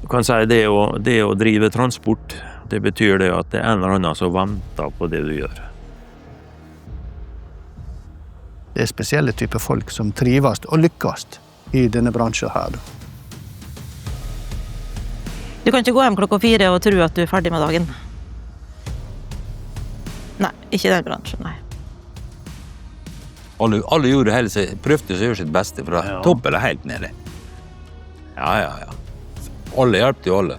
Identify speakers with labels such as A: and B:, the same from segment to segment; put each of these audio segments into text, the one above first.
A: Du kan si det å drive transport, det betyr det at det en eller annen som venter på det du gjør.
B: Det spesielle typer folk som trives og lykkes i denne bransjen her.
C: Du kan ikke gå hjem klokka 4 og tro at du ferdig med dagen. Nei, ikke i den bransjen, nei.
D: Alle gjorde hele seg, prøvde å gjøre sitt beste fra topp eller helt nede. Ja. Alle hjelpte jo alle.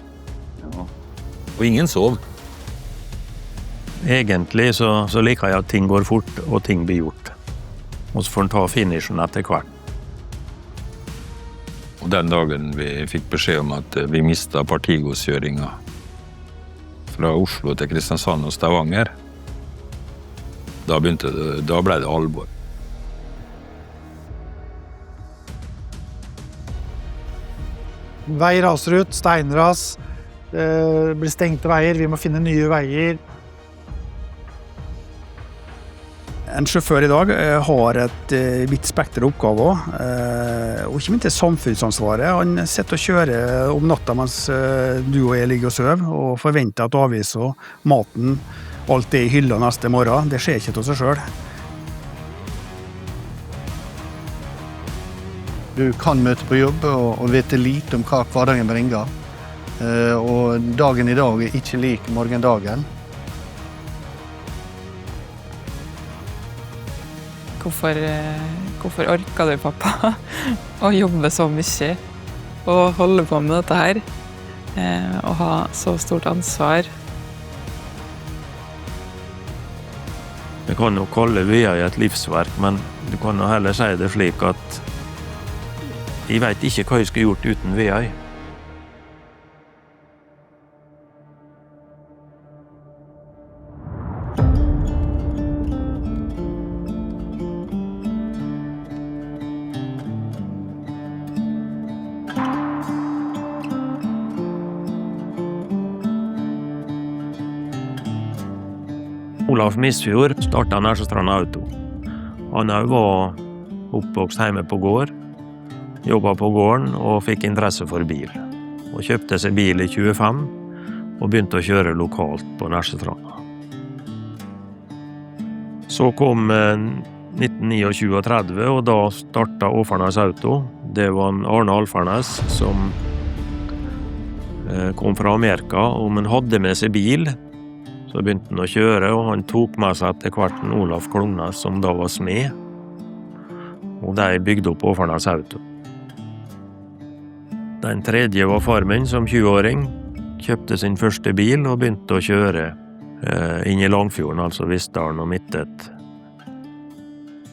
D: Og ingen sov.
A: Egentlig så liker jeg at ting går fort, og ting blir gjort. Og så får en ta finishen etter hvert.
D: Og den dagen vi fikk beskjed om at vi mistet partigodskjøringen fra Oslo til Kristiansand og Stavanger, da ble det alvor.
E: Vei raser ut, steinras, det blir stengte veier, vi må finne nye veier.
B: En sjåfør i dag har et vidt spekter oppgaver, og ikke minst samfunnsansvaret. Han sitter og kjører om natta mens du og jeg ligger og søv, og forventer at avisen, maten, alt er i hylla neste morgen. Det skjer ikke til seg selv. Du kan møte på jobb og vite lite om hva hverdagen bringer. Og dagen i dag er ikke lik morgendagen.
F: Hvorfor orker du, pappa, å jobbe så mye og holde på med dette her, og ha så stort ansvar?
A: Vi kan jo kalle VI et livsverk, men du kan jo heller si det slik at jeg vet ikke hva jeg skulle gjort uten VI. Olaf Misfjord startet Nærsestrand Auto. Han var oppvokst hjemme på gård, jobbet på gården og fikk interesse for bil. Og kjøpte seg bil i 25 og begynte å kjøre lokalt på Nærsestrand. Så kom 1929 og 30, og da startet Åfarnes Auto. Det var Arne Alfarnes som kom fra Amerika, og han hadde med seg bil. Så begynte han å kjøre, og han tok med seg etter hvert en Olaf Klungnes, som da var smed. Og de bygde opp Åfarnes Auto. Den tredje var far min som 20-åring, kjøpte sin første bil og begynte å kjøre inn i Langfjorden, altså Vistdalen og Midtet.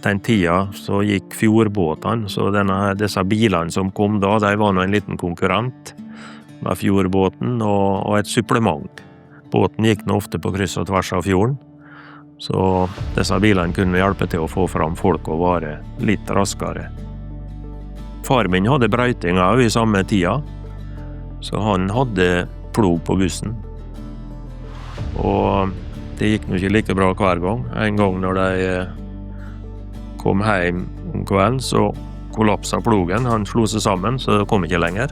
A: Den tida så gikk fjordbåtene, så disse bilene som kom da, de var nå en liten konkurrent med fjordbåten og et supplement. Båten gikk nå ofte på kryss og tvers av fjorden, så disse bilene kunne hjelpe til å få fram folk og varer litt raskere. Far min hadde brøyting også i samme tida, så han hadde plog på bussen. Og det gikk nå ikke like bra hver gang. En gang når de kom hjem om kvelden, så kollapset plogen. Han slo seg sammen, så det kom ikke lenger.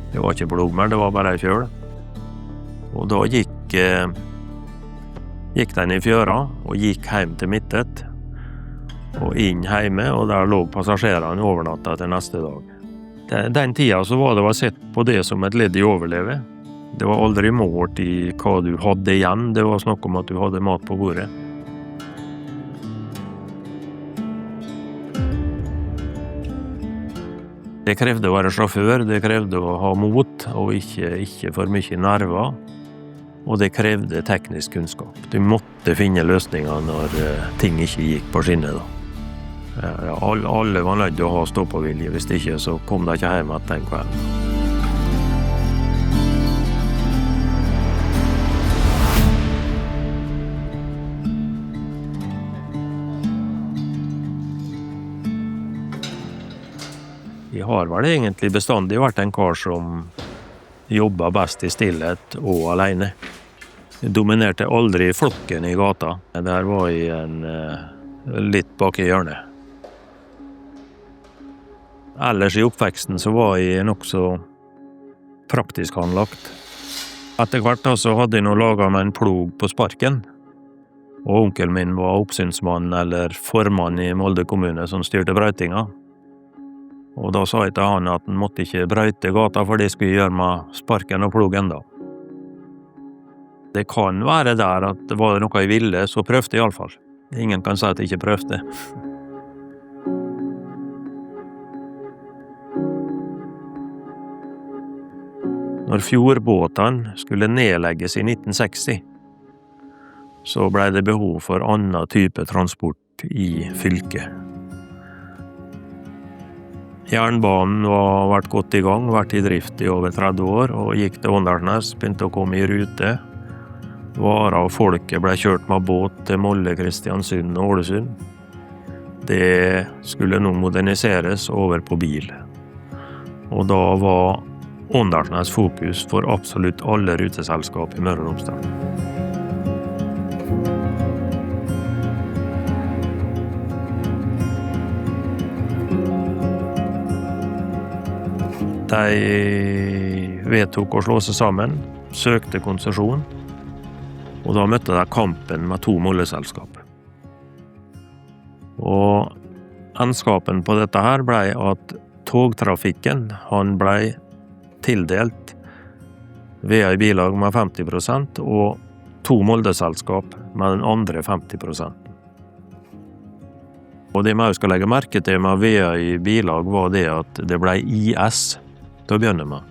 A: Det var ikke plog mer, det var bare en fjøl. Og da gikk den i fjøra og gikk hjem til Midtet og inn hjemme, og der lå passasjerene overnatta til neste dag. Den tida så var det å sett på det som et ledd i overleve. Det var aldri målt i hva du hadde igjen, det var snakk om at du hadde mat på bordet. Det krevde å være sjåfør, det krevde å ha mot og ikke for mye nerver. Og det krevde teknisk kunnskap. Du måtte finne løsninger når ting ikke gikk på skinnet da. Alle var nødt til å ha stå-på-vilje, hvis ikke så kom de ikke hjem etter den kvelden. Jeg har vel egentlig bestandig vært en kar som jobbet best i stillhet og alene. Jeg dominerte aldri flokken i gata. Der var jeg litt bak i hjørnet. Ellers i oppveksten så var jeg nok så praktisk anlagt. Etter hvert da, så hadde jeg nå laget meg en plog på sparken, og onkelen min var oppsynsmann eller formann i Molde kommune som styrte brøytinga. Og da sa jeg til han at han måtte ikke brøyte gata, for det skulle jeg gjøre med sparken og plogen da. Det kan være der at det var noe jeg ville, så prøvde jeg i alle fall. Ingen kan si at jeg ikke prøvde. Når fjordbåtene skulle nedlegges i 1960, så ble det behov for annen type transport i fylket. Jernbanen var vært godt i gang, vært i drift i over 30 år, og gikk til Åndalsnes, begynte å komme i rute. Varer og folket ble kjørt med båt til Molde, Kristiansund og Ålesund. Det skulle nå moderniseres over på bil. Og da var Åndalsnes fokus for absolutt alle ruteselskap i Møre og Romsdal. De vedtok å slå seg sammen, søkte konsesjon, og da møtte de kampen med 2 moldeselskap. Og endskapen på dette her ble at togtrafikken, han ble tildelt VA i bilag med 50%, og 2 moldeselskap med den andre 50%. Og det vi også skal legge merke til med VA i bilag var det at det ble IS til å begynne med.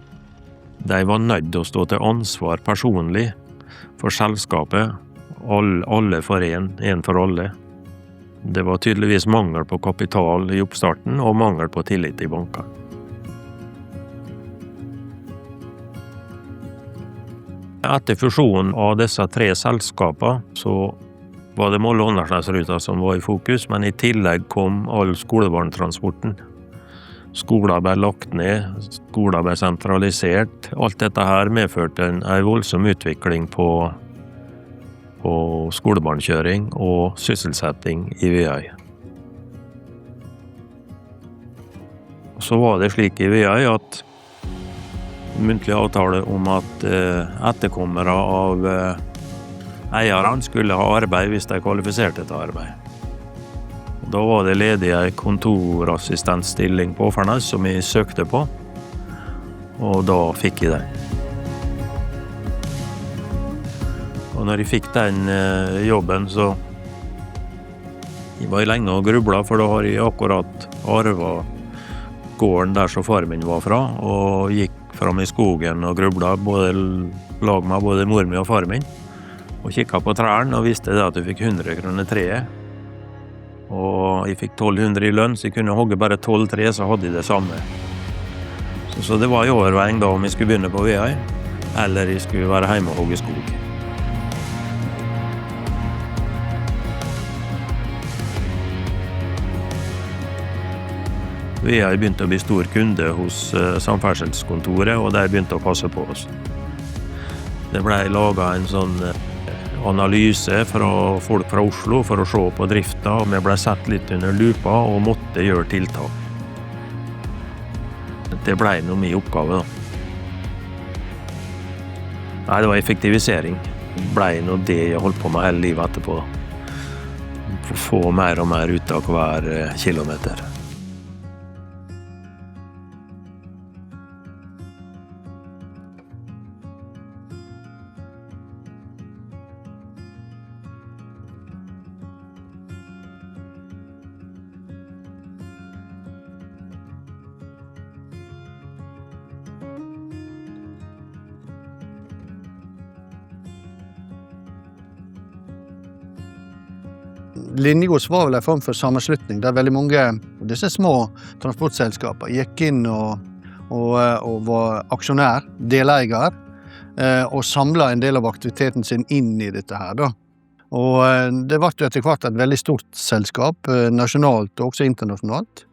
A: De var nødt til å stå til ansvar personlig for selskapet, alle for en for alle. Det var tydeligvis mangel på kapital i oppstarten og mangel på tillit i bankene. Etter fusjonen av disse 3 selskapene så var det Molde- og Åndalsnesruta som var i fokus, men i tillegg kom all skolebarntransporten. Skoler ble lagt ned, skoler ble sentralisert. Alt dette her medførte en voldsom utvikling på skolebarnkjøring og sysselsetting i VI. Så var det slik i VI at muntlig avtale om at etterkommere av eierne skulle ha arbeid hvis de kvalifiserte til arbeid. Da var det ledig en kontorassistentstilling på Åfernes som jeg søkte på, og da fikk jeg den. Og når jeg fikk den jobben, så jeg var lenge og grublet, for da har jeg akkurat arvet gården der som far min var fra, og gikk fram i skogen og grublet, lag med både mor min og far min, og kikket på trærne og visste det at jeg fikk 100 kroner treet. Og jeg fikk 1200 i lønn, så jeg kunne hogge bare 12 tre, så hadde jeg det samme. Så det var i overveiing da om jeg skulle begynne på VI, eller jeg skulle være hjemme og hogge skog. VI begynte å bli stor kunde hos samferdselskontoret, og de begynte å passe på oss. Det ble laget en sånn analyse fra folk fra Oslo for å se på drifta, og vi ble sett litt under lupa og måtte gjøre tiltak. Det ble noe min oppgave da. Nei, det var effektivisering. Det ble noe det jeg holdt på med hele livet etterpå. Få mer og mer ut av hver kilometer.
G: Linjegods var vel en form for sammenslutning der veldig mange av disse små transportselskaper gikk inn og var aksjonær, deleier, og samlet en del av aktiviteten sin inn i dette her da. Og det ble etter hvert et veldig stort selskap, nasjonalt og også internasjonalt,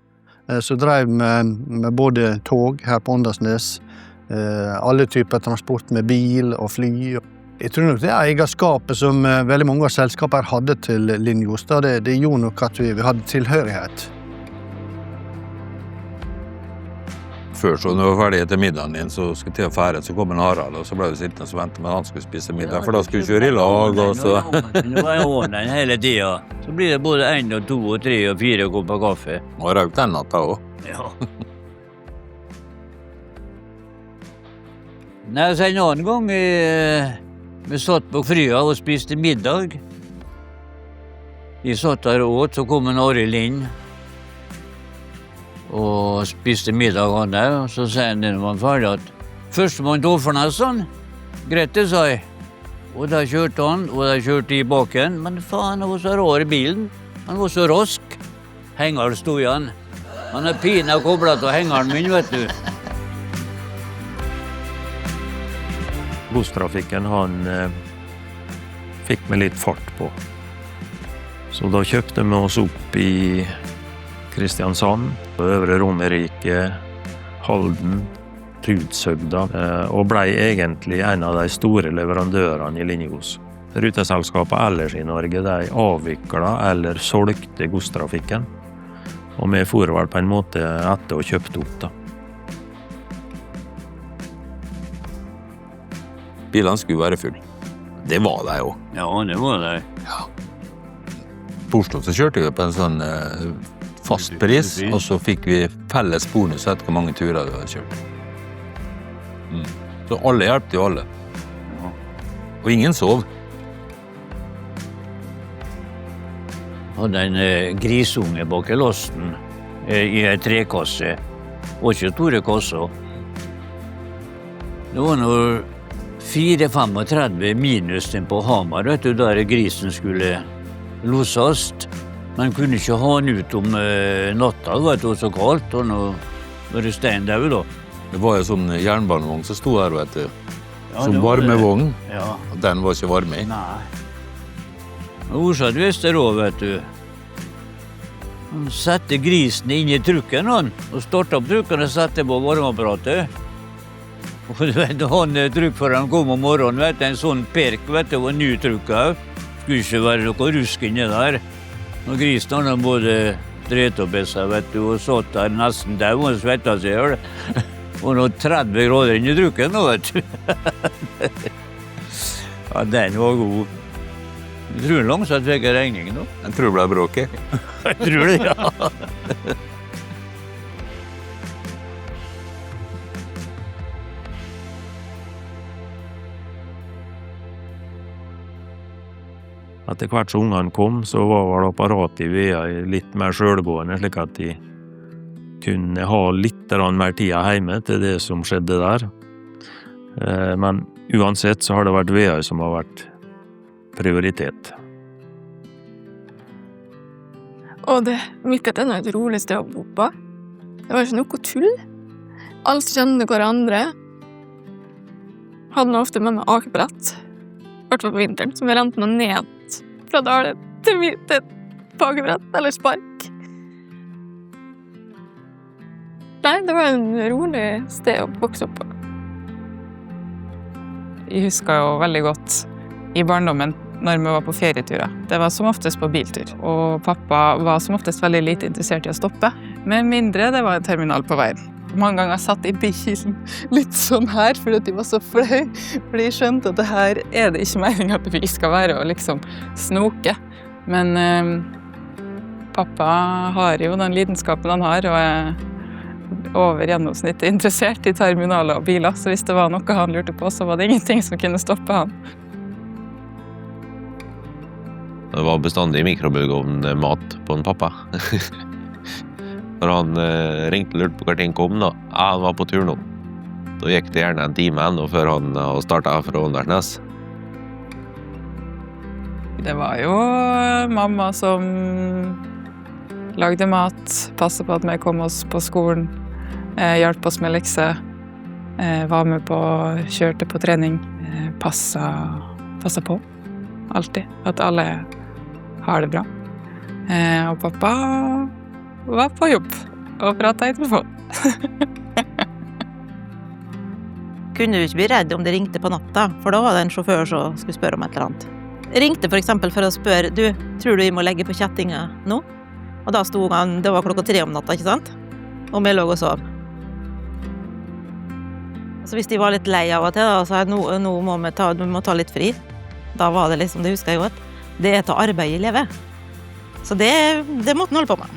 G: som drev med både tog her på Åndalsnes, alle typer transport med bil og fly. Jeg tror nok det egenskapet som veldig mange av selskaper hadde til Linjegods, det gjorde nok at vi hadde tilhørighet.
D: Før så når vi var ferdig etter middagen din, så skulle til å fære, så kom en Harald, og så ble vi sittende og vente med han skulle spise middag, for da skulle vi kjøre i lag, og så...
H: Nå var jeg ordnet hele tida. Så blir det både 1, 2, 3 og 4 kopper kaffe.
D: Og røyk den natta også.
H: Ja. Nei, så en annen gang vi satt på Frya og spiste middag. Vi satt der og åt, så kom en Arild inn og spiste middag han der, og så sa han når han var ferdig at førstemann til Åfernessen, greit det, sa jeg. Og der kjørte han, og der kjørte i baken, men faen, han var så rar i bilen. Han var så rask. Hengeren stod igjen. Han pina koblet til hengeren min, vet du.
A: Godstrafikken han fikk med litt fart på. Så da kjøpte vi oss opp i Kristiansand, Øvre Romerike, Halden, Rudshøgda, og ble egentlig en av de store leverandørene i linjegods. Ruteselskapet ellers i Norge, de avviklet eller solgte godstrafikken, og vi for vel på en måte etter og kjøpte opp da.
D: Bilene skulle være full. Det var det jo.
H: Ja, det var det.
D: På Oslo så kjørte vi på en sånn fast pris, og så fikk vi felles bonus etter hvor mange turer vi hadde kjørt. Så alle hjelpte jo alle. Og ingen sov.
H: Hadde en grisunge bak i lasten i en trekasse, og ikke store kasser. Det var når 4,35 minus den på Hamar, vet du, der grisen skulle losast. Man kunne ikke ha den ut om natta, vet du, det var så kaldt, og nå var det stein der, da.
D: Det var jo sånn jernbanevogn som stod her, vet du.
H: Ja,
D: som
H: det var
D: varmevogn,
H: det. Ja.
D: og den var ikke varme i.
H: Nei. Orsatt visste det også, vet du. Han satte grisen inn i trukken, han, og startet opp trukken og satte på varmeapparatet. Og du vet, han trukkføreren kom om morgenen, vet du, en sånn perk, vet du, var ny trukk her. Skulle ikke være noe rusk inni der. Og grisen han både drevet opp i seg, vet du, og satt der nesten der, og svettet seg her. Og nå 30 grader inn i trukken, nå, vet du. Ja, den var god. Jeg tror langsomt fikk jeg regningen nå.
D: Jeg tror det ble bråket.
H: Jeg tror det, ja.
A: Etter hvert som ungene kom, så var vel apparatet i VA litt mer selvgående, slik at de kunne ha litt mer tid hjemme til det som skjedde der. Men uansett så har det vært VA som har vært prioritet.
I: Og det virket ennå et rolig sted å bo på. Det var ikke noe tull. Alt kjente hverandre. Hadde nå ofte med meg akebrett, i hvert fall på vinteren, som vi rente noe ned fra dalen til et akebrett eller spark. Nei, det var en rolig sted å vokse opp på.
F: Jeg husker jo veldig godt i barndommen når vi var på ferieturer. Det var som oftest på biltur, og pappa var som oftest veldig lite interessert i å stoppe. Men mindre det var en terminal på veien. Mange ganger satt jeg i bilen litt sånn her, fordi de var så flau. Fordi jeg skjønte at det her er det ikke meningen at vi skal være og liksom snoke. Men pappa har jo den lidenskapen han har, og er over gjennomsnittet interessert i terminaler og biler. Så hvis det var noe han lurte på, så var det ingenting som kunne stoppe han.
J: Det var bestandig mikrobølgeovn-mat på en pappa. Når han ringte og lurte på hva ting kom da, han var på tur nå. Da gikk det gjerne en time enda før han startet fra Åndalsnes.
F: Det var jo mamma som lagde mat, passet på at vi kom oss på skolen, hjalp oss med lekser, var med på, kjørte på trening, passet på, alltid, at alle har det bra. Og pappa var på jobb og pratet i telefon.
C: Kunne du ikke bli redd om det ringte på natta, for da var det en sjåfør som skulle spørre om et eller annet. Ringte for eksempel for å spørre, du, tror du vi må legge på kjettinga nå? Og da stod han, det var 3:00 om natta, ikke sant? Og vi lå og sov. Så hvis de var litt lei av og til, da, så sa jeg, nå må du må ta litt fri. Da var det liksom, det husker jeg godt, det til arbeid i leve. Så det måtte han holde på med.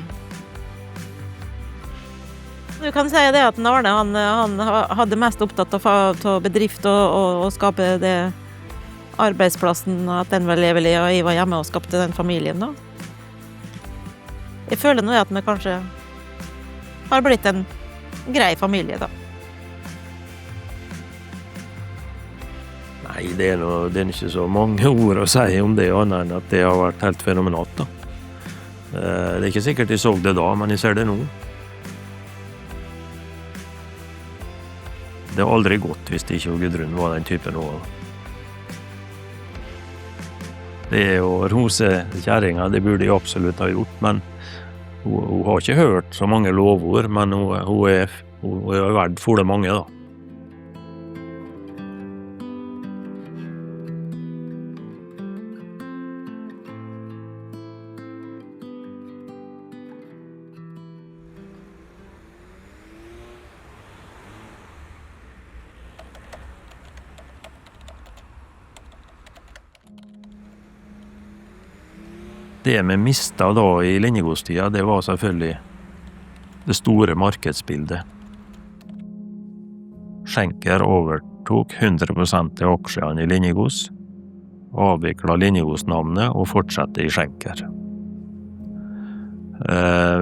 C: Du kan si det at Arne, han hadde mest opptatt av bedrift og skape det arbeidsplassen, at den var levelig, og jeg var hjemme og skapte den familien da. Jeg føler nå at vi kanskje har blitt en grei familie da.
A: Nei, det er ikke så mange ord å si om det, annet enn at det har vært helt fenomenalt da. Det er ikke sikkert jeg så det da, men jeg ser det nå. Det har aldri gått hvis ikke Gudrun var den typen nå. Det å rose kjæringa, det burde jeg absolutt ha gjort, men hun har ikke hørt så mange lovord, men hun er verdt for det mange da. Det vi mistet da i Linjegårdstida, det var selvfølgelig det store markedsbildet. Schenker overtok 100% av aksjene i Linjegårds, avviklet Linjegårds-navnet og fortsatte i Schenker.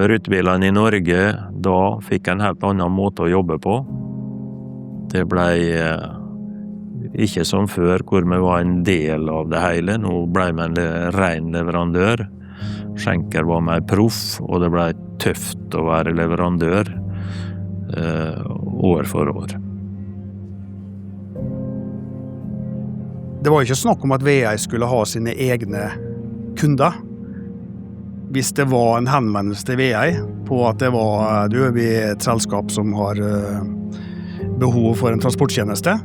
A: Rutebilene i Norge da fikk en helt annen måte å jobbe på. Det ble ikke som før, hvor vi var en del av det hele. Nå ble vi en ren leverandør. Schenker var mer proff, og det ble tøft å være leverandør år for år.
B: Det var ikke snakk om at VI skulle ha sine egne kunder. Hvis det var en henvendelse til VI på at det var vi er et selskap som har behov for en transporttjeneste,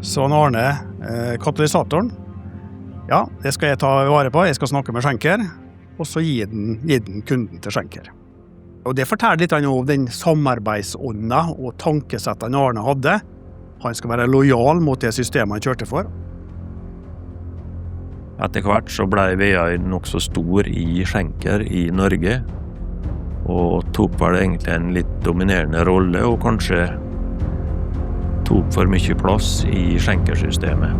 B: så Arne, katalysatoren, ja, det skal jeg ta vare på, jeg skal snakke med Schenker, og så gi den kunden til Schenker. Og det forteller litt om den samarbeidsånda og tankesettene Arne hadde. Han skal være lojal mot det systemet han kjørte for.
A: Etter hvert så ble VI nok så stor i Schenker i Norge, og tok vel egentlig en litt dominerende rolle, og kanskje tok for mye plass i Schenker-systemet.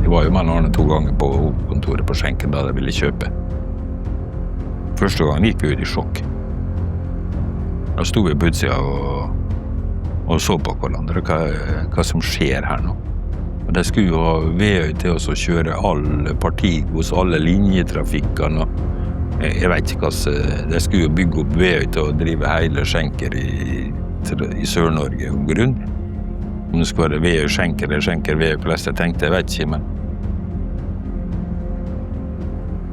D: Jeg var jo med Arne 2 ganger på kontoret på Schenker da de ville kjøpe. Første gang gikk vi ut i sjokk. Da sto vi på utsida og så på hverandre, hva som skjer her nå. Og de skulle jo ha VI til oss å kjøre alle Partigos, alle linjetrafikkene, jeg vet ikke hva, de skulle jo bygge opp VI til å drive hele Schenker i Sør-Norge om grunn. Om det skulle være VI Schenker eller Schenker VI, hvordan jeg tenkte, jeg vet ikke,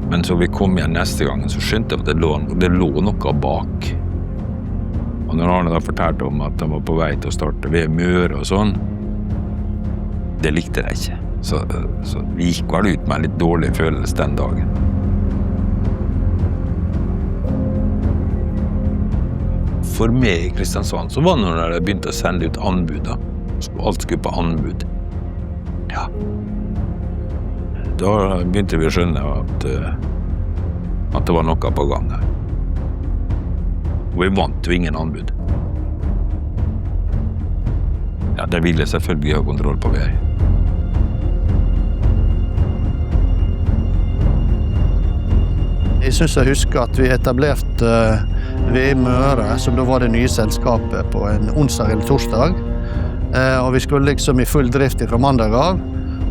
D: men så vi kom igjen neste gangen, så skjønte jeg at det lå noe bak. Og når Arne da fortalte om at de var på vei til å starte VI Møre og sånn, det likte jeg ikke. Så vi gikk vel ut med en litt dårlig følelse den dagen. For meg i Kristiansand så var det når de begynte å sende ut anbud da. Alt skulle på anbud. Ja. Da begynte vi å skjønne at det var noe på gang her. Og vi vant jo ingen anbud. Ja, de ville selvfølgelig ha kontroll på VI.
G: Jeg synes jeg husker at vi etablerte VI Møre, som da var det nye selskapet, på en onsdag eller torsdag. Og vi skulle liksom i full drift fra mandag av.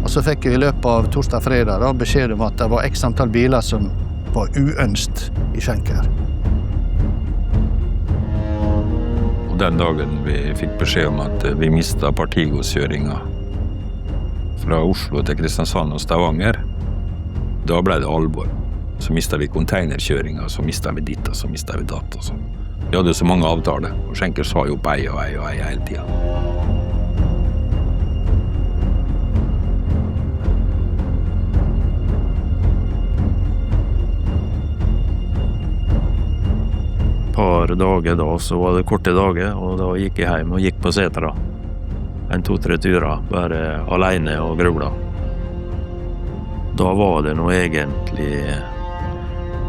G: Og så fikk vi i løpet av torsdag-fredag beskjed om at det var x antall biler som var uønskt i Schenker.
D: Og den dagen vi fikk beskjed om at vi mistet Partigos-kjøringa fra Oslo til Kristiansand og Stavanger, da ble det alvor. Så mistet vi containerkjøringa, så mistet vi ditt, og så mistet vi datt. Og så. Vi hadde jo så mange avtaler, og Schenker sa jo på ei og ei hele tiden.
A: par dager da, så var det korte dager, og da gikk jeg hjem og gikk på setra. 2-3 turer, bare alene og grubla. Da var det nå egentlig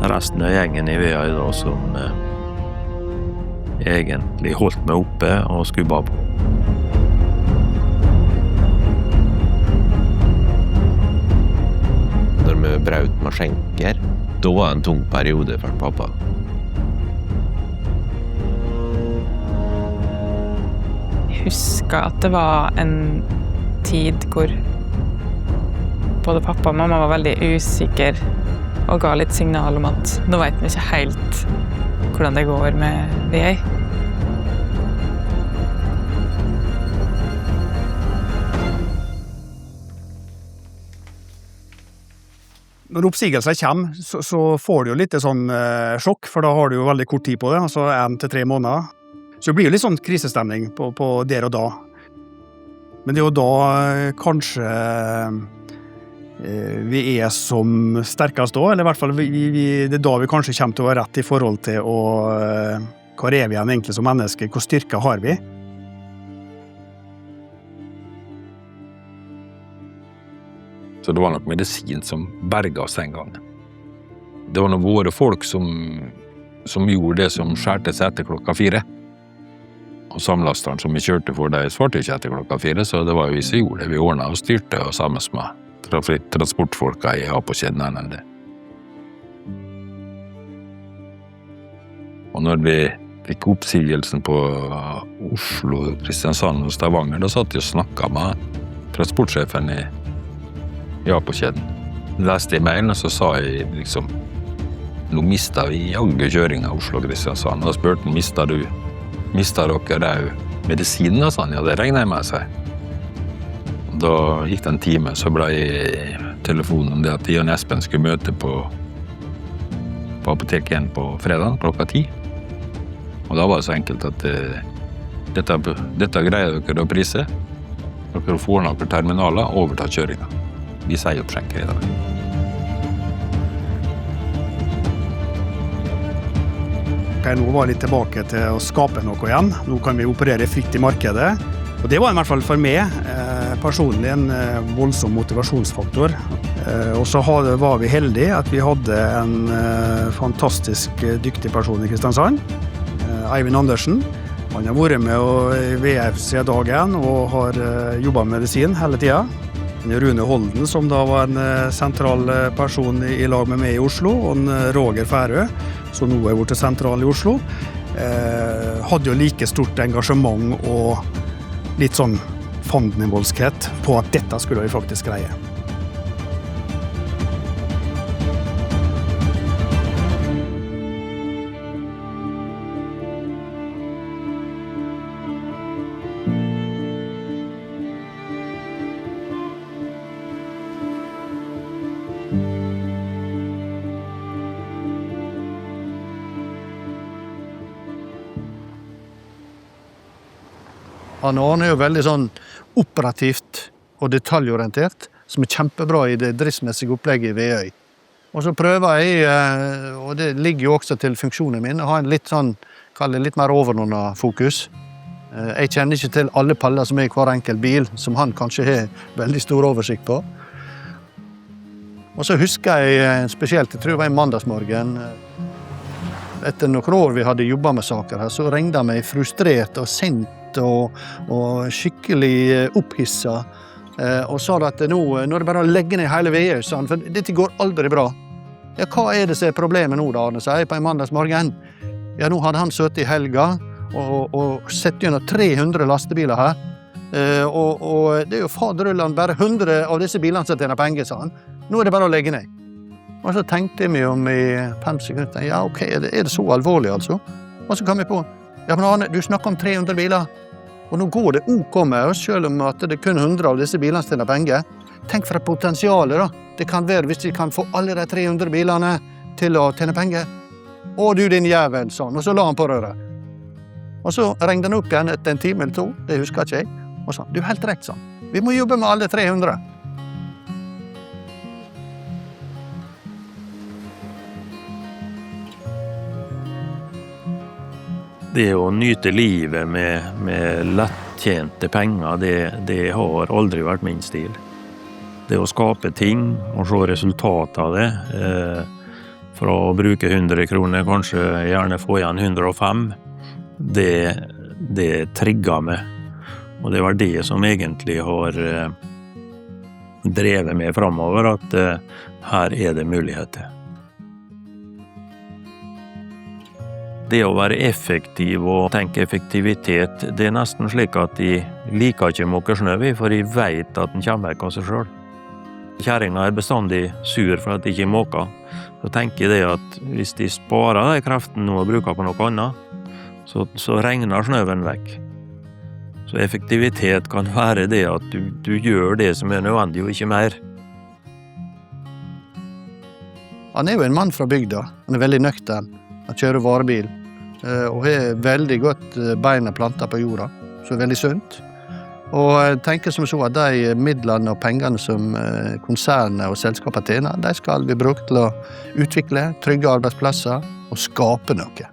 A: resten av gjengen i Veøy da som egentlig holdt meg oppe og skubba på.
J: Når vi braut med skjenker, da var det en tung periode for pappa.
F: Jeg husker at det var en tid hvor både pappa og mamma var veldig usikker og ga litt signal om at nå vet vi ikke helt hvordan det går med Veøy.
B: Når oppsigelser kommer, så får du jo litt sånn sjokk, for da har du jo veldig kort tid på det, altså 1 til 3 måneder. Så det blir jo litt sånn krisestemning på der og da. Men det er jo da kanskje vi er som sterkest da, eller i hvert fall det er da vi kanskje kommer til å være rett i forhold til hva er vi igjen egentlig som mennesker, hva styrker har vi?
D: Så det var nok medisin som berget oss en gang. Det var nok våre folk som gjorde det som skjærte seg etter 4:00. Og samlasteren som vi kjørte for, de svarte ikke etter 4:00, så det var jo vi som gjorde det. Vi ordnet og styrte og sammen med transportfolka i Apokjeden enn det. Og når vi fikk oppsigelsen på Oslo, Kristiansand og Stavanger, da satt jeg og snakket med transportsjefen i Apokjeden. Leste i mailen, og så sa jeg liksom, nå mistet vi jaggu kjøringen av Oslo-Kristiansand. Og spurte han, mistet dere medisinen? Sa han, ja, det regner jeg med seg. Da gikk det en time, så ble telefonen om det at Jan Espen skulle møte på apoteket igjen på fredag, 10:00. Og da var det så enkelt at dette greier dere å prise. Dere får noen terminaler og overta kjøringen. Vi sier opp skjenker i dag.
B: Ok, nå var jeg litt tilbake til å skape noe igjen. Nå kan vi operere fritt i markedet. Og det var i hvert fall for meg personlig en voldsom motivasjonsfaktor. Og så var vi heldige at vi hadde en fantastisk dyktig person i Kristiansand, Eivind Andersen. Han har vært med i VF siden dagen og har jobbet med medisin hele tiden. Rune Holden, som da var en sentral person i lag med meg i Oslo, og Roger Færø, som nå er blitt sentral i Oslo, hadde jo like stort engasjement og litt sånn fandenivoldskhet på at dette skulle vi faktisk greie.
G: Arne er jo veldig sånn operativt og detaljorientert, som er kjempebra i det driftsmessige opplegget i Veøy. Og så prøver jeg, og det ligger jo også til funksjonen min, å ha en litt sånn, kall det litt mer overordnet fokus. Jeg kjenner ikke til alle paller som er i hver enkelt bil, som han kanskje har veldig stor oversikt på. Og så husker jeg spesielt, jeg tror det var en mandagsmorgen, etter noen år vi hadde jobbet med saker her, så ringte han meg frustrert og sint og skikkelig opphisset, og sa at nå er det bare å legge ned hele Veøy, sa han, for dette går aldri bra. Ja, hva er det som er problemet nå da, Arne, sier jeg på en mandagsmorgen? Ja, nå hadde han sittet i helga og sett gjennom 300 lastebiler her, og det er jo faderullan bare 100 av disse bilene som tjener penger, sa han. Nå er det bare å legge ned. Og så tenkte jeg meg om i 5 sekunder, ja ok, er det så alvorlig altså? Og så kom jeg på, ja men Arne, du snakker om 300 biler, og nå går det ok med oss, selv om at det er kun 100 av disse bilene som tjener penger. Tenk for et potensial da, det kan være hvis vi kan få alle de 300 bilene til å tjene penger. Å du din jævel, sa han, og så la han på røret. Og så ringte han opp igjen etter en time eller 2, det husker ikke jeg, og sa, du er helt rett, sa han. Vi må jobbe med alle 300.
A: Det å nyte livet med lettjente penger, det har aldri vært min stil. Det å skape ting og se resultatet av det, fra å bruke 100 kroner, kanskje gjerne få igjen 105, det trigger meg. Og det var det som egentlig har drevet meg fremover, at her er det muligheter. Det å være effektiv og tenke effektivitet, det er nesten slik at de liker ikke måke snø, for de vet at den kommer vekk av seg selv. Kjerringa er bestandig sur for at de ikke måker. Så tenker jeg det at hvis de sparer de kreftene nå og bruker på noe annet, så regner snøven vekk. Så effektivitet kan være det at du gjør det som er nødvendig og ikke mer.
G: Han er jo en mann fra bygda. Han er veldig nøktern. Han kjører varebil og har veldig godt beina plantet på jorda, så er veldig sunt. Og jeg tenker som så at de midlene og pengene som konsernet og selskapet tjener, de skal vi bruke til å utvikle, trygge arbeidsplasser og skape noe.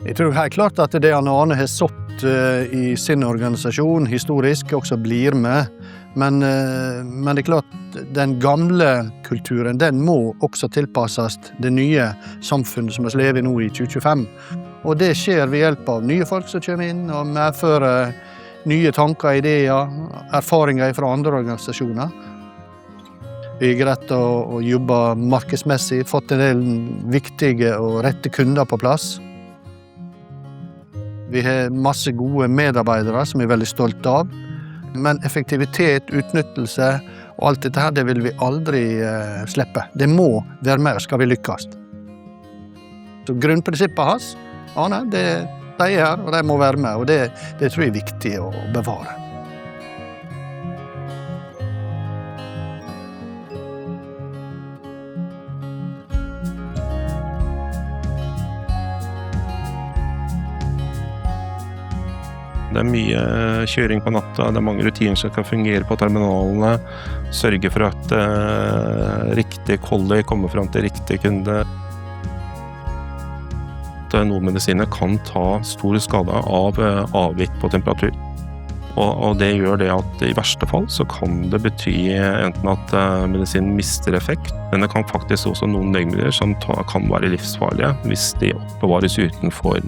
G: Jeg tror helt klart at det Arne har sått i sin organisasjon historisk også blir med. Men det er klart, den gamle kulturen, den må også tilpasses det nye samfunnet som vi lever i nå i 2025. Og det skjer ved hjelp av nye folk som kommer inn og medfører nye tanker, ideer, erfaringer fra andre organisasjoner. Vi har greid å jobbe markedsmessig, fått en del viktige og rette kunder på plass. Vi har masse gode medarbeidere som vi er veldig stolte av. Men effektivitet, utnyttelse og alt dette her, det vil vi aldri slippe. Det må være med, skal vi lykkes. Så grunnprinsippet hans, Arne, de er her, og de må være med, og det tror jeg er viktig å bevare.
K: Det er mye kjøring på natta, det er mange rutiner som skal fungere på terminalene, sørge for at riktig kolli kommer frem til riktig kunde. Noen medisiner kan ta stor skade av avvik på temperatur. Og det gjør det at i verste fall så kan det bety enten at medisinen mister effekt, men det kan faktisk også noen legemidler som kan være livsfarlige hvis de oppbevares utenfor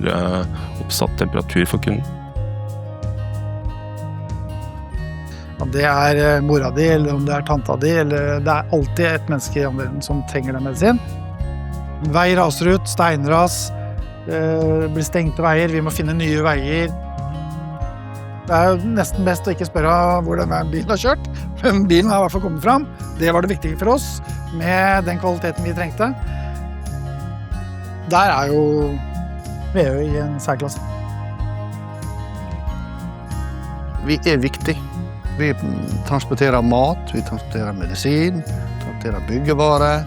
K: oppsatt temperatur for kunden.
E: Om det er mora di, eller om det er tanta di, eller det er alltid et menneske i omverdenen som trenger den medisin. Vei raser ut, steinras, det blir stengte veier, vi må finne nye veier. Det er jo nesten best å ikke spørre hvor denne bilen har kjørt, men bilen har i hvert fall kommet fram. Det var det viktige for oss, med den kvaliteten vi trengte. Der er jo vi er jo i en særklasse.
G: Vi er viktige. Vi transporterer mat, vi transporterer medisin, transporterer byggevarer,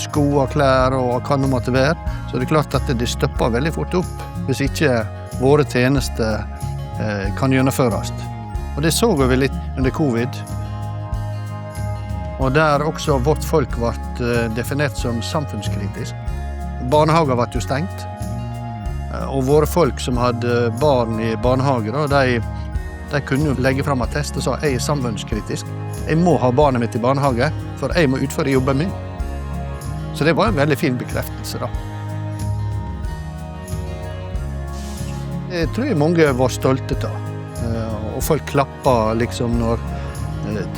G: sko og klær og hva det måtte være. Så det er klart at det stopper veldig fort opp hvis ikke våre tjenester kan gjennomføres. Og det så vi litt under covid. Og der også vårt folk ble definert som samfunnskritisk. Barnehager ble jo stengt. Og våre folk som hadde barn i barnehager, de kunne jo legge frem attest og sa jeg er samfunnskritisk. Jeg må ha barnet mitt i barnehage, for jeg må utføre jobben min. Så det var en veldig fin bekreftelse da. Jeg tror mange var stolte da. Og folk klappet liksom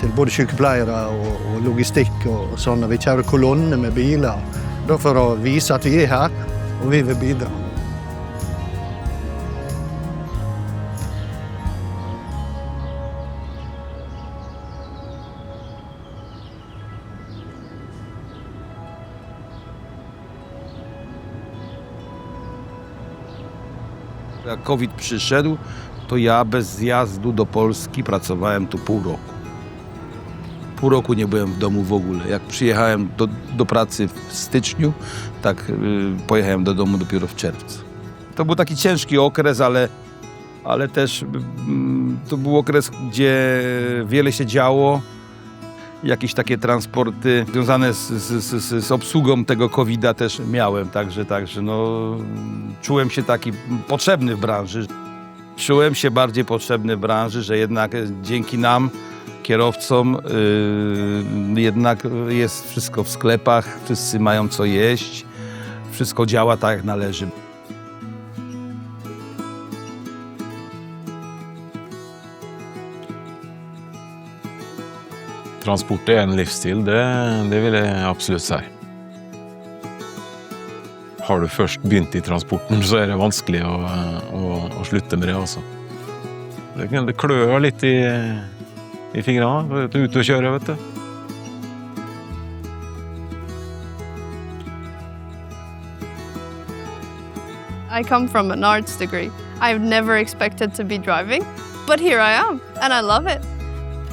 G: til både sykepleiere og logistikk og sånn. Og vi kjører kolonne med biler da for å vise at vi er her, og vi vil bidra.
L: Jak COVID przyszedł, to ja bez zjazdu do Polski pracowałem tu pół roku. Pół roku nie byłem w domu w ogóle. Jak przyjechałem do pracy w styczniu, tak pojechałem do domu dopiero w czerwcu. To był taki ciężki okres, ale też to był okres, gdzie wiele się działo. jakieś takie transporty związane z obsługą tego COVID-a też miałem, także no, czułem się taki potrzebny w branży. Czułem się bardziej potrzebny w branży, że jednak dzięki nam, kierowcom, jednak jest wszystko w sklepach, wszyscy mają co jeść, wszystko działa tak jak należy.
D: Transport er en livsstil, det vil jeg absolutt si. Har du først begynt I transporten, så er det vanskelig å slutte med det, altså. Det klør litt I fingrene, ute og kjøre, vet du.
I: I come from an arts degree. I've never expected to be driving, but here I am, and I love it.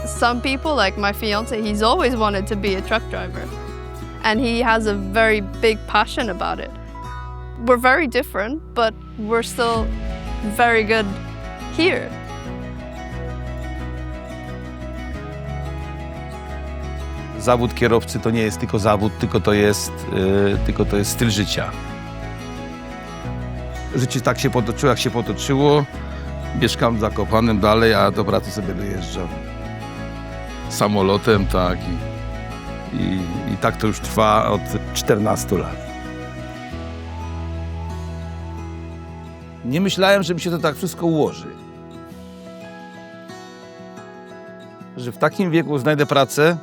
I: Some people, like my fiance, he's always wanted to be a truck driver, and he has a very big passion about it. We're very different, but we're still very good here.
L: Zawód kierowcy to nie jest tylko zawód, tylko to jest styl życia. Życie tak się potoczyło, jak się potoczyło. Mieszkam w Zakopanem dalej, a do pracy sobie dojeżdżam. Samolotem, tak. I tak to już trwa od 14 lat. Nie myślałem, że mi się to tak wszystko ułoży. Że w takim wieku znajdę pracę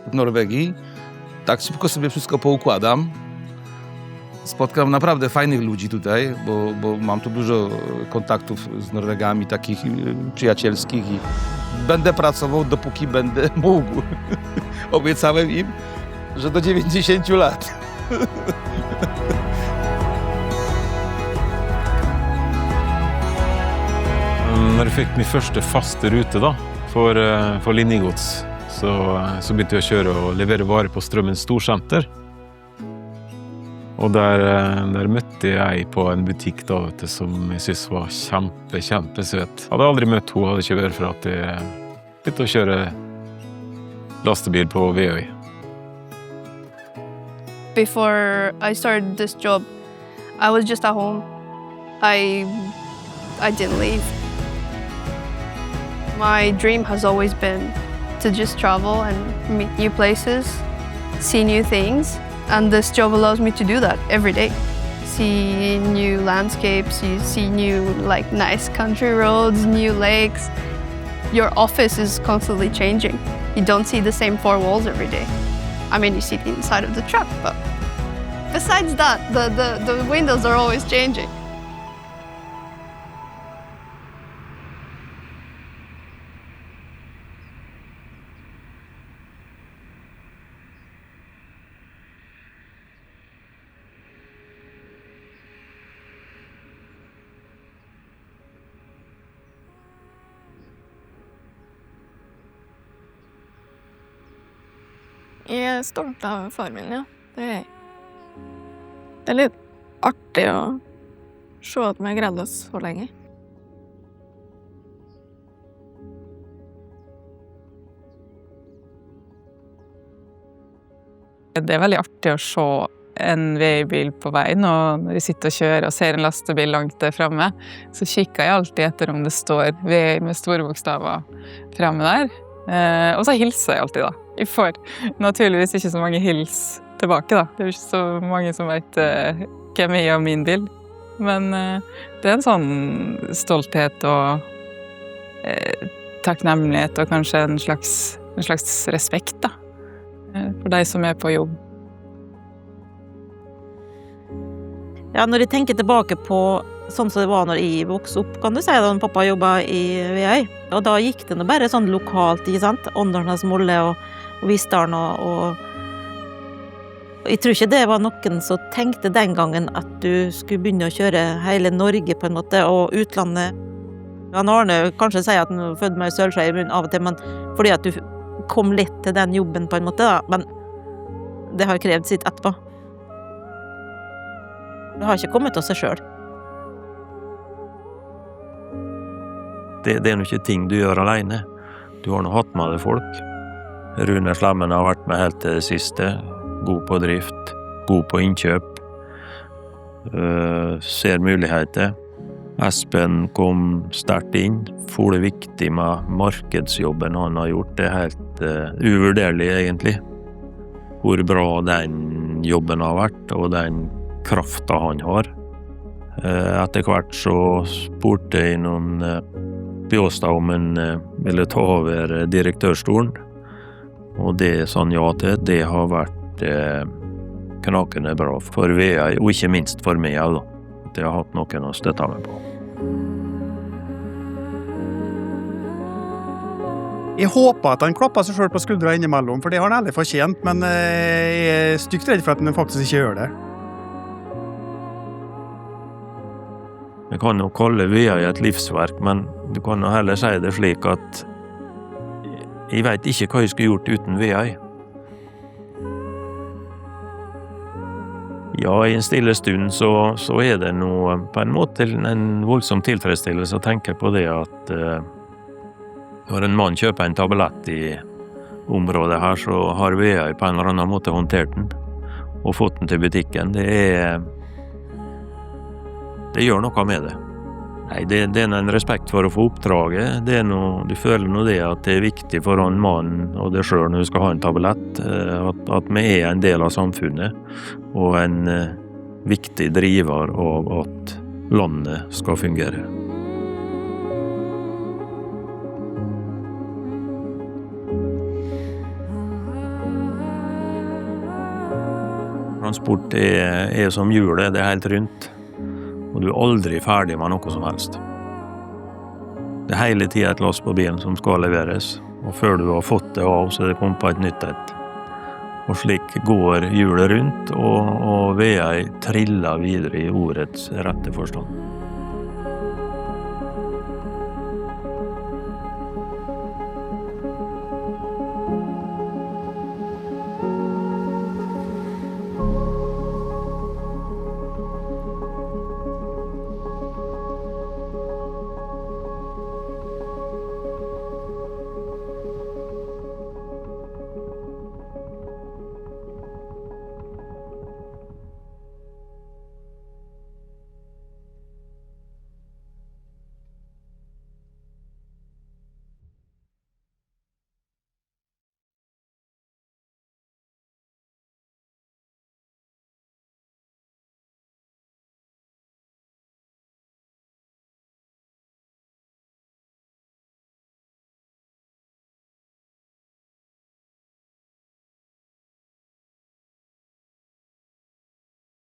L: w Norwegii, tak szybko sobie wszystko poukładam. Spotkam naprawdę fajnych ludzi tutaj, bo mam tu dużo kontaktów z Norwegami, takich przyjacielskich i będę pracował, dopóki będę mógł. Obiecałem im, że do 90 lat.
D: Når jeg fikk min første faste rute da, for linjegods, så begynte jeg å kjøre og levere varer på Strømmen Storsenter. Og der møtte jeg på en butikk da, vet du, som jeg synes var kjempesøt. Jeg hadde aldri møtt henne, hadde ikke vært for at jeg begynte å kjøre lastebil på Veøy.
I: Before I started this job, I was just at home. I didn't leave. My dream has always been to just travel and meet new places, see new things, and this job allows me to do that every day. See new landscapes, you see new nice country roads, new lakes. Your office is constantly changing. You don't see the same four walls every day. I mean, you see the inside of the truck, but besides that, the windows are always changing.
M: Jeg stolt av far min, ja. Det er jeg. Det er litt artig å se at vi har greid oss så lenge.
F: Det er veldig artig å se en veibil på veien, og når vi sitter og kjører og ser en lastebil langt der fremme, så kikker jeg alltid etter om det står vei med store bokstaver fremme der. Og så hilser jeg alltid da. Jeg får naturligvis ikke så mange hils tilbake da. Det er jo ikke så mange som vet hvem jeg og min bil. Men det er en sånn stolthet og takknemlighet og kanskje en slags respekt da. For de som er på jobb.
C: Ja, når jeg tenker tilbake på sånn som det var når jeg vokste opp, kan du si, da pappa jobbet i Veøy. Og da gikk det nå bare sånn lokalt, ikke sant? Åndalnes Molle og Vistdalen og jeg tror ikke det var noen som tenkte den gangen at du skulle begynne å kjøre hele Norge på en måte, og utlandet. Jan Arne kanskje sier at han fødte meg i sølvskjei i munnen av og til, men fordi at du kom litt til den jobben på en måte da, men det har krevd sitt etterpå. Det har ikke kommet av seg selv.
A: Det er jo ikke ting du gjør alene. Du har nå hatt med deg folk. Rune Slemmen har vært med helt til det siste. God på drift, god på innkjøp. Ser muligheter. Espen kom sterkt inn. For det viktig med markedsjobben han har gjort. Det helt uvurderlig, egentlig. Hvor bra den jobben har vært, og den krafta han har. Etter hvert så spurte jeg noen Bjåstad om han ville ta over direktørstolen. Og det sa han ja til. Det har vært knakende bra for VI, og ikke minst for meg da. At jeg har hatt noen å støtte meg på.
B: Jeg håper at han klapper seg selv på skuldra innimellom, for det har han aldri fortjent, men jeg er stygt redd for at han faktisk ikke gjør det.
A: Vi kan jo kalle VI et livsverk, men du kan jo heller si det slik at jeg vet ikke hva jeg skulle gjort uten VI. Ja, i en stille stund så er det noe, på en måte en voldsom tilfredsstillelse å tenke på det at når en mann kjøper en tablett i området her, så har VI på en eller annen måte håndtert den og fått den til butikken. Det gjør noe med det. Nei, det er en respekt for å få oppdraget. Det er noe, du føler nå det at det er viktig for han mannen og det selv når du skal ha en tablett, at vi er en del av samfunnet og en viktig driver av at landet skal fungere. Transport er som hjulet, det er helt rundt. Og du er aldri ferdig med noe som helst. Det er hele tiden et lass på bilen som skal leveres, og før du har fått det av, så er det kommet på et nytt et. Og slik går hjulet rundt, og VI triller videre i ordets rette forstand.